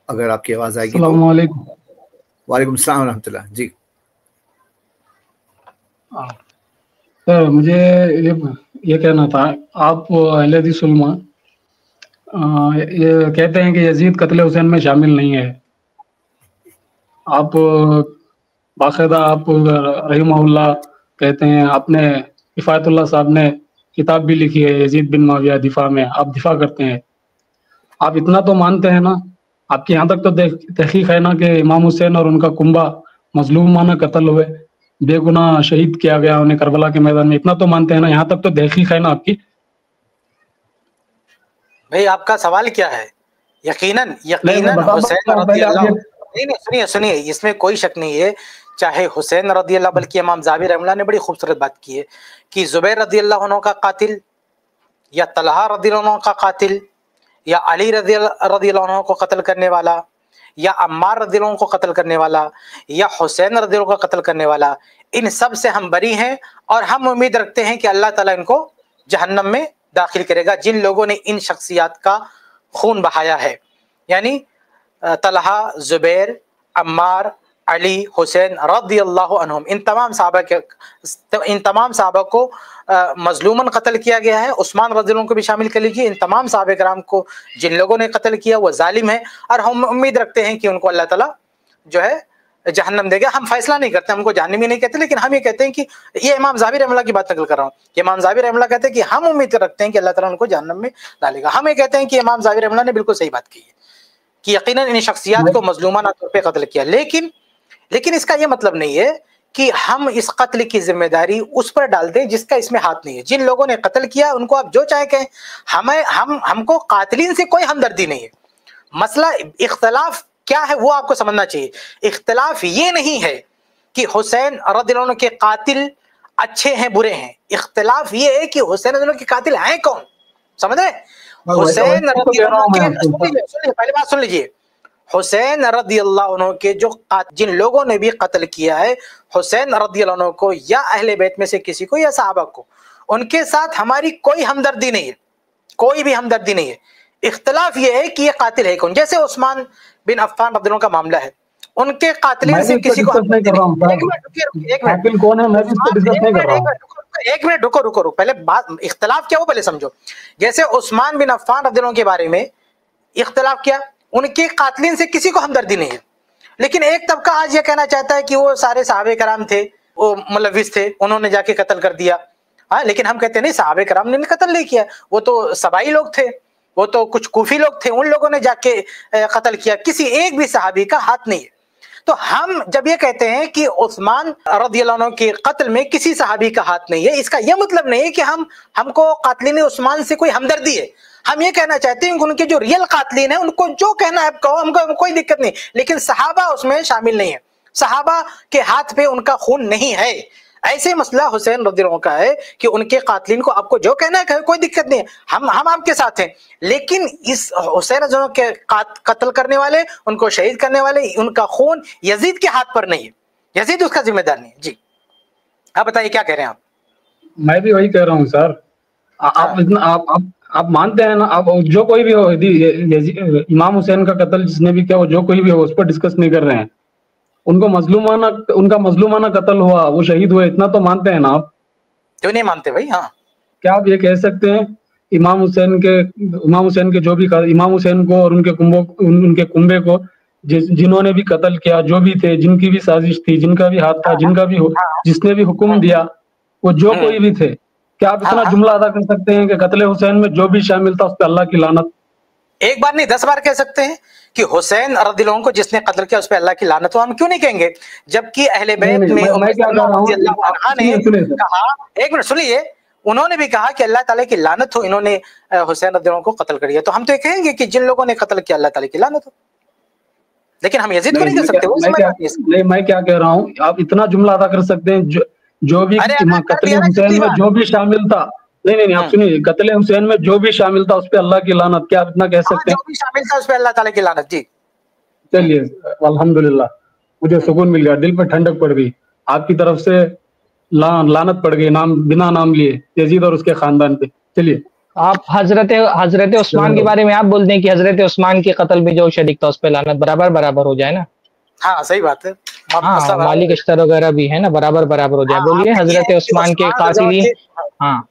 اگر آپ کی آواز آئے گی تو۔ السلام علیکم۔ وعلیکم السلام ورحمۃ اللہ۔ جی سر مجھے یہ کہنا تھا، آپ اہل حدیث علماء یہ کہتے ہیں کہ یزید قتل حسین میں شامل نہیں ہے، آپ باقاعدہ آپ رحمہ اللہ کہتے ہیں، آپ نے کفایت اللہ صاحب نے کتاب بھی لکھی ہے یزید بن معاویہ دفاع میں، آپ دفاع کرتے ہیں، آپ اتنا تو مانتے ہیں نا، آپ کے یہاں تک تو تحقیق ہے نا کہ امام حسین اور ان کا کنبہ مظلومانہ قتل ہوئے، بے گناہ شہید کیا گیا انہیں کربلا کے میدان میں، اتنا تو مانتے ہیں نا، یہاں تک تو تحقیق ہے نا آپ کی؟ بھائی آپ کا سوال کیا ہے؟ یقیناً حسین رضی اللہ، سنیے اس میں کوئی شک نہیں ہے، چاہے حسین رضی اللہ، بلکہ امام زاوی رحمہ اللہ نے بڑی خوبصورت بات کی ہے کہ زبیر رضی اللہ عنہ کا قاتل یا طلحہ رضی اللہ عنہ کا قاتل یا علی رضی اللہ عنہ کو قتل کرنے والا یا عمار رضی اللہ عنہ کو قتل کرنے والا یا حسین رضی اللہ عنہ کو قتل کرنے والا، ان سب سے ہم بری ہیں، اور ہم امید رکھتے ہیں کہ اللہ تعالیٰ ان کو جہنم میں داخل کرے گا جن لوگوں نے ان شخصیات کا خون بہایا ہے، یعنی طلحہ، زبیر، عمار، علی، حسین رضی اللہ عنہم، ان تمام صحابہ کو مظلوماً قتل کیا گیا ہے۔ عثمان رضی اللہ عنہ کو بھی شامل کر لیجیے، ان تمام صحابہ کرام کو جن لوگوں نے قتل کیا وہ ظالم ہیں، اور ہم امید رکھتے ہیں کہ ان کو اللہ تعالیٰ جو ہے جہنم دے گا۔ ہم فیصلہ نہیں کرتے، ہم کو جہنمی نہیں کہتے، لیکن ہم یہ کہتے ہیں کہ یہ امام زاوی رحمہ اللہ کی بات نقل کر رہا ہوں کہ امام زاوی رحمہ اللہ کہتے ہیں کہ ہم امید رکھتے ہیں کہ اللہ تعالیٰ ان کو جہنم میں ڈالے گا۔ ہم یہ کہتے ہیں کہ امام زاوی رحمہ اللہ نے بالکل صحیح بات کی ہے کہ یقیناً ان شخصیات کو مظلومانہ طور پہ قتل کیا، لیکن اس کا یہ مطلب نہیں ہے کہ ہم اس قتل کی ذمہ داری اس پر ڈال دیں جس کا اس میں ہاتھ نہیں ہے۔ جن لوگوں نے قتل کیا ان کو آپ جو چاہے کہیں، ہم کو قاتلین سے کوئی ہمدردی نہیں ہے۔ مسئلہ اختلاف کیا ہے وہ آپ کو سمجھنا چاہیے۔ اختلاف یہ نہیں ہے کہ حسین رضی اللہ عنہ کے قاتل اچھے ہیں برے ہیں، اختلاف یہ ہے کہ حسین رضی اللہ عنہ کے قاتل ہیں کون، سمجھ رہے؟ حسین رضی اللہ عنہ کے، پہلے بات سن لیجیے، حسین رضی اللہ عنہ کے جن لوگوں نے بھی قتل کیا ہے حسین رضی اللہ عنہ کو یا اہل بیت میں سے کسی کو یا صحابہ کو، ان کے ساتھ ہماری کوئی ہمدردی نہیں ہے، کوئی بھی ہمدردی نہیں ہے۔ اختلاف یہ ہے کہ یہ قاتل ہے کون، جیسے عثمان بن عفان رضی اللہ عنہ کا معاملہ ہے، ان کے قاتلین سے کسی کو ایک منٹ رکو، پہلے بات اختلاف کیا وہ پہلے سمجھو۔ جیسے عثمان بن عفان رضی اللہ عنہ کے بارے میں اختلاف کیا، ان کے قاتلین سے کسی کو ہمدردی نہیں ہے، لیکن ایک طبقہ آج یہ کہنا چاہتا ہے کہ وہ سارے صحابہ کرام تھے، وہ ملوث تھے، انہوں نے جا کے قتل کر دیا، ہاں، لیکن ہم کہتے ہیں نہیں، صحابہ کرام نے قتل نہیں کیا، وہ تو سبائی لوگ تھے، وہ تو کچھ کوفی لوگ تھے، ان لوگوں نے جا کے قتل کیا، کسی ایک بھی صحابی کا ہاتھ نہیں ہے۔ تو ہم جب یہ کہتے ہیں کہ عثمان رضی اللہ عنہ کے قتل میں کسی صحابی کا ہاتھ نہیں ہے، اس کا یہ مطلب نہیں ہے کہ ہم کو قاتلین عثمان سے کوئی ہمدردی ہے۔ ہم یہ کہنا چاہتے ہیں کہ ان کے جو ریئل قاتلین ہیں ان کو جو کہنا ہے کہو، ہم کو کوئی دقت نہیں، لیکن صحابہ اس میں شامل نہیں ہے، صحابہ کے ہاتھ پہ ان کا خون نہیں ہے۔ ایسے مسئلہ حسین رضی اللہ عنہ کا ہے کہ ان کے قاتلین کو آپ کو جو کہنا ہے کوئی دقت نہیں ہے، ہم آپ کے ساتھ ہیں، لیکن اس حسین رضی اللہ عنہ کے قتل کرنے والے، ان کو شہید کرنے والے، ان کا خون یزید کے ہاتھ پر نہیں ہے، یزید اس کا ذمہ دار نہیں ہے۔ جی آپ بتائیے کیا کہہ رہے ہیں آپ؟ میں بھی وہی کہہ رہا ہوں سر، آپ مانتے ہیں نا، آپ جو کوئی بھی ہو امام حسین کا قتل جس نے بھی کیا، وہ جو کوئی بھی ہو اس پر ڈسکس نہیں کر رہے ہیں، ان کا مظلومانہ قتل ہوا، وہ شہید ہوئے، اتنا تو مانتے ہیں نا آپ؟ کیوں نہیں مانتے بھائی؟ ہاں، کیا آپ یہ کہہ سکتے ہیں امام حسین کے جو بھی امام حسین کو اور ان کے کنبے کو جنہوں نے بھی قتل کیا، جو بھی تھے، جن کی بھی سازش تھی، جن کا بھی ہاتھ تھا، جس نے بھی حکم دیا، وہ جو کوئی بھی تھے، کیا آپ اتنا جملہ ادا کر سکتے ہیں کہ قتل حسین میں جو بھی شامل تھا اس پہ اللہ کی لعنت؟ ایک بار نہیں 10 بار کہہ سکتے ہیں کہ حسین رضی اللہ عنہ کو جس نے قتل کیا اس پہ اللہ کی لعنت ہو، ہم کیوں نہیں کہیں گے؟ جبکہ اہل بیت میں کہا، ایک منٹ سنیے، انہوں نے بھی کہا کہ اللہ تعالیٰ کی لعنت ہو، انہوں نے حسین رضی اللہ عنہ کو قتل کر دیا، تو ہم تو یہ کہیں گے کہ جن لوگوں نے قتل کیا اللہ تعالیٰ کی لعنت ہو، لیکن ہم یزید کو نہیں کر سکتے۔ میں کیا کہہ رہا ہوں، آپ اتنا جملہ ادا کر سکتے ہیں جو بھی قتل حسین میں جو بھی شامل تھا، نہیں آپ سنیے، قتل حسین میں جو بھی شامل تھا اس پہ اللہ کی لعنت، کیا آپ اتنا کہہ سکتے ہیں؟ جو بھی شامل تھا اس پہ اللہ تعالیٰ کی لعنت۔ جی چلیے، الحمدللہ مجھے سکون مل گیا، دل پہ ٹھنڈک پڑ گئی، آپ کی طرف سے لعنت پڑ گئی، بنا نام لیے یزید اور اس کے خاندان پہ۔ چلیے آپ حضرت عثمان کے بارے میں آپ بولتے ہیں کہ حضرت عثمان کے قتل میں جو شریک تھا اس پہ لعنت برابر ہو جائے نا. ہاں صحیح بات ہے. ہاں مالک اشتر وغیرہ بھی ہے نا, برابر ہو جائے. بولیے حضرت عثمان کے قاتلین ہاں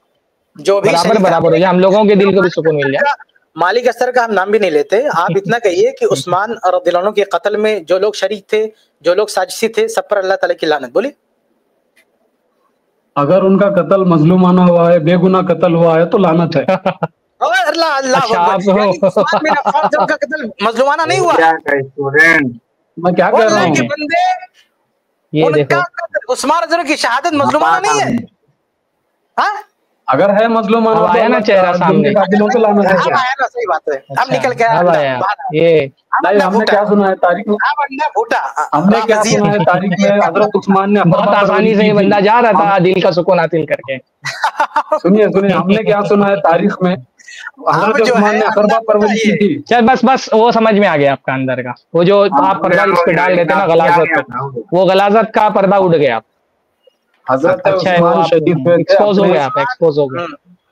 جو بھی برابر ہو جائے, ہم لوگوں کے دل کو بھی سکون مل جائے. مالک اشتر کا ہم نام بھی نہیں لیتے, آپ اتنا کہیے کہ عثمان رضی اللہ عنہ کے قتل میں جو لوگ شریک تھے, جو لوگ سازشی تھے, سب پر اللہ تعالیٰ کی لعنت. بولیے. اگر ان کا قتل مظلومانہ ہوا ہے, بے گناہ قتل ہوا ہے تو لعنت ہے. اللہ عثمان بن عفان کا قتل مظلومانہ نہیں ہوا. میں کیا کہہ رہا ہوں, یہ دیکھو عثمان رضی اللہ عنہ کی شہادت مظلومانہ نہیں ہے. ہاں اگر ہے مظلومانہ اب آیا نا چہرہ سامنے, صحیح بات ہے. ہم نکل کے یہ ہم نے کیا سنا ہے تاریخ میں, ہم نے کیا سنا ہے تاریخ میں حضرت عثمان نے بہت آسانی سے یہ بندہ جا رہا تھا دل کا سکون حاصل کر کے. سنیے ہم نے کیا سنا ہے تاریخ میں, حضرت عثمان نے اقربا پروری کی تھی. چل بس وہ سمجھ میں آ گیا آپ کا اندر کا, وہ جو آپ پردہ اس پہ ڈال دیتے نا غلاظت کا, وہ غلاظت کا پردہ اڑ گیا. حضرت عثمان شدید ایکسپوز ہو گیا, آپ ایکسپوز ہو گیا.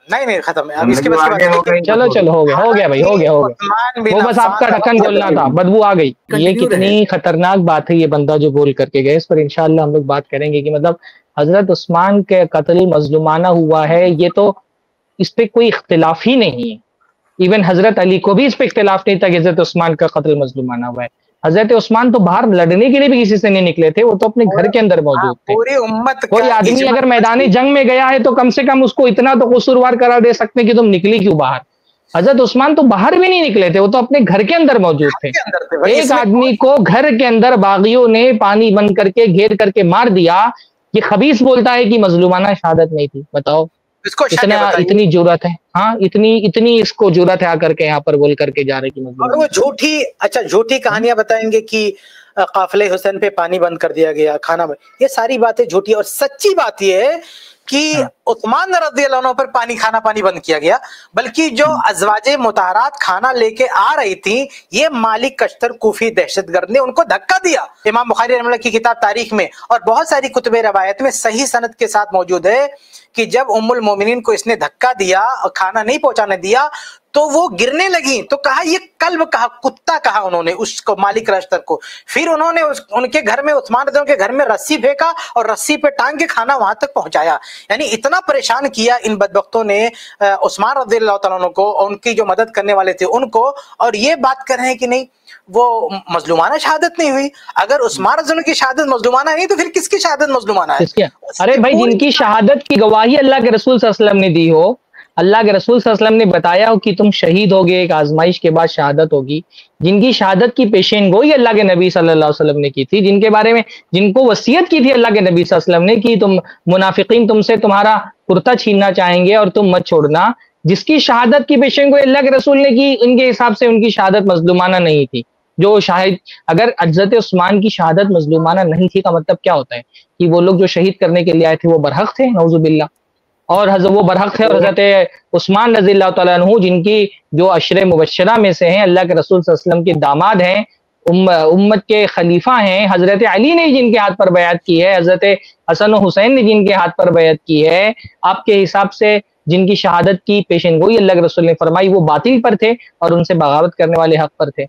نہیں ختم ہے اب اس کے بعد. چلو ہو گیا بھائی, ہو گیا. وہ بس آپ کا ڈھکن بولنا تھا, بدبو آ گئی. یہ کتنی خطرناک بات ہے یہ بندہ جو بول کر کے گئے, اس پر انشاءاللہ ہم لوگ بات کریں گے کہ مطلب حضرت عثمان کے قتل مظلومانہ ہوا ہے, یہ تو اس پہ کوئی اختلاف ہی نہیں ہے. ایون حضرت علی کو بھی اس پہ اختلاف نہیں تھا کہ حضرت عثمان کا قتل مظلومانہ ہوا ہے. حضرت عثمان تو باہر لڑنے کے لیے بھی کسی سے نہیں نکلے تھے, وہ تو اپنے گھر کے اندر موجود تھے. پوری امت کوئی آدمی اگر میدان جنگ میں گیا ہے تو کم سے کم اس کو اتنا تو قصوروار قرار دے سکتے ہیں کہ تم نکلی کیوں باہر. حضرت عثمان تو باہر بھی نہیں نکلے تھے, وہ تو اپنے گھر کے اندر موجود تھے. ایک آدمی کو گھر کے اندر باغیوں نے پانی بند کر کے گھیر کر کے مار دیا, یہ خبیث بولتا ہے کہ مظلومانہ شہادت نہیں تھی. بتاؤ اتنی جرأت ہے, ہاں اتنی اس کو جرأت ہے آ کر کے یہاں پر بول کر کے جا رہے کہ اور وہ جھوٹی کہانیاں بتائیں گے کہ قافلے حسین پہ پانی بند کر دیا گیا, کھانا یہ ساری باتیں جھوٹی. اور سچی بات یہ ہے کہ عثمان رضی اللہ عنہ پر پانی بند کیا گیا, بلکہ جو ازواج مطہرات کھانا لے کے آ رہی تھیں, یہ مالک اشتر کوفی دہشت گرد نے ان کو دھکا دیا. امام بخاری رحمہ اللہ کی کتاب تاریخ میں اور بہت ساری کتب روایت میں صحیح سند کے ساتھ موجود ہے کہ جب ام المومنین کو اس نے دھکا دیا اور کھانا نہیں پہنچانے دیا تو وہ گرنے لگیں, تو کہا یہ کلب کہا, کتا کہا انہوں نے اس کو, مالک اشتر کو. پھر انہوں نے ان کے گھر میں, عثمان رضی اللہ عنہ کے گھر میں رسی پھینکا اور رسی پہ ٹانگ کے کھانا وہاں تک پہنچایا. یعنی اتنا پریشان کیا ان بدبختوں نے عثمان رضی اللہ تعالیٰ عنہ کو, ان کی جو مدد کرنے والے تھے ان کو. اور یہ بات کر رہے ہیں کہ نہیں وہ مظلومانہ شہادت نہیں ہوئی. اگر عثمان رضی اللہ عنہ کی شہادت مظلومانہ نہیں تو پھر کس کی شہادت مظلومانہ ہے؟ ارے بھائی جن کی شہادت کی گواہی اللہ کے رسول صلی اللہ علیہ وسلم نے دی ہو, اللہ کے رسول صلی اللہ علیہ وسلم نے بتایا ہو کہ تم شہید ہوگے, ایک آزمائش کے بعد شہادت ہوگی, جن کی شہادت کی پیشین گوئی اللہ کے نبی صلی اللہ علیہ وسلم نے کی تھی, جن کے بارے میں جن کو وصیت کی تھی اللہ کے نبی صلی اللہ علیہ وسلم نے کہ تم منافقین تم سے تمہارا کرتا چھیننا چاہیں گے اور تم مت چھوڑنا, جس کی شہادت کی پیشین گوئی اللہ کے رسول نے کی, ان کے حساب سے ان کی شہادت مظلومانہ نہیں تھی. جو شاہد اگر حضرت عثمان کی شہادت مظلومانہ نہیں تھی کا مطلب کیا ہوتا ہے کہ وہ لوگ جو شہید کرنے کے لیے آئے تھے وہ برحق تھے, نعوذ باللہ. اور وہ برحق تھے, اور حضرت عثمان رضی اللہ تعالیٰ عنہ جن کی جو عشر مبشرہ میں سے ہیں, اللہ کے رسول صلی اللہ علیہ وسلم کے داماد ہیں, امت کے خلیفہ ہیں, حضرت علی نے جن کے ہاتھ پر بیعت کی ہے, حضرت حسن و حسین نے جن کے ہاتھ پر بیعت کی ہے, آپ کے حساب سے جن کی شہادت کی پیشن گوئی اللہ کے رسول نے فرمائی وہ باطل پر تھے اور ان سے بغاوت کرنے والے حق پر تھے.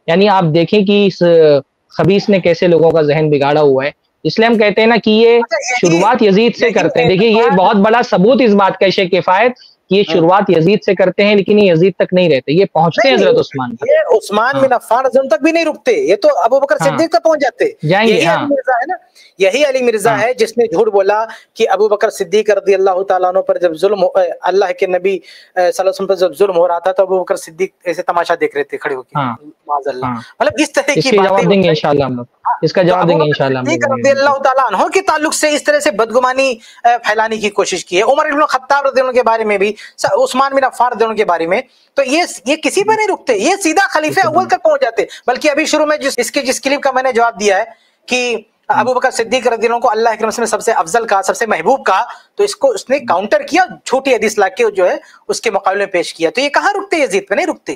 یعنی آپ دیکھیں کہ اس خبیث نے کیسے لوگوں کا ذہن بگاڑا ہوا ہے. اس لیے ہم کہتے ہیں نا کہ یہ شروعات یزید سے کرتے ہیں. دیکھیے یہ بہت بڑا ثبوت اس بات کا شیخ کفایت کہ یہ شروعات یزید سے کرتے ہیں, لیکن یہ یزید تک نہیں رہتے, یہ پہنچتے ہیں حضرت عثمان تک. یہ عثمان بن عفان رضی اللہ تک بھی نہیں رکتے, یہ تو ابو بکر صدیق تک پہنچ جاتے. یہی علی مرزا ہے نا, یہی علی مرزا ہے جس نے جھوٹ بولا کہ ابو بکر صدیق رضی اللہ تعالیٰ عنہ پر جب ظلم, اللہ کے نبی صلی اللہ علیہ وسلم پر جب ظلم ہو رہا تھا تو ابو بکر صدیق ایسے تماشا دیکھ رہے تھے کھڑے ہو کے, معاذ اللہ. مطلب اس طرح کی باتیں دیں گے انشاءاللہ ہم لوگ, اس کا جواب دیں گے انشاءاللہ. رضی اللہ تعالیٰ عنہ کے تعلق سے اس طرح سے بدگمانی پھیلانے کی کوشش کی ہے. عمر بن الخطاب رضی اللہ عنہ کے بارے میں بھی, عثمان بن عفان رضی اللہ عنہ کے بارے میں, تو یہ کسی پہ نہیں رکتے, یہ سیدھا خلیفہ اول تک پہنچ جاتے. بلکہ ابھی شروع میں جس کلپ کا میں نے جواب دیا ہے کہ ابو بکر صدیق رضی اللہ عنہ کو اللہ کے رسول میں سب سے افضل کہا, سب سے محبوب کہا, تو اس نے کاؤنٹر کیا, جھوٹی حدیث لا کے جو ہے اس کے مقابلے میں پیش کیا. تو یہ کہاں رکتے, یزید پہ نہیں رکتے.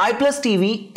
iPlus TV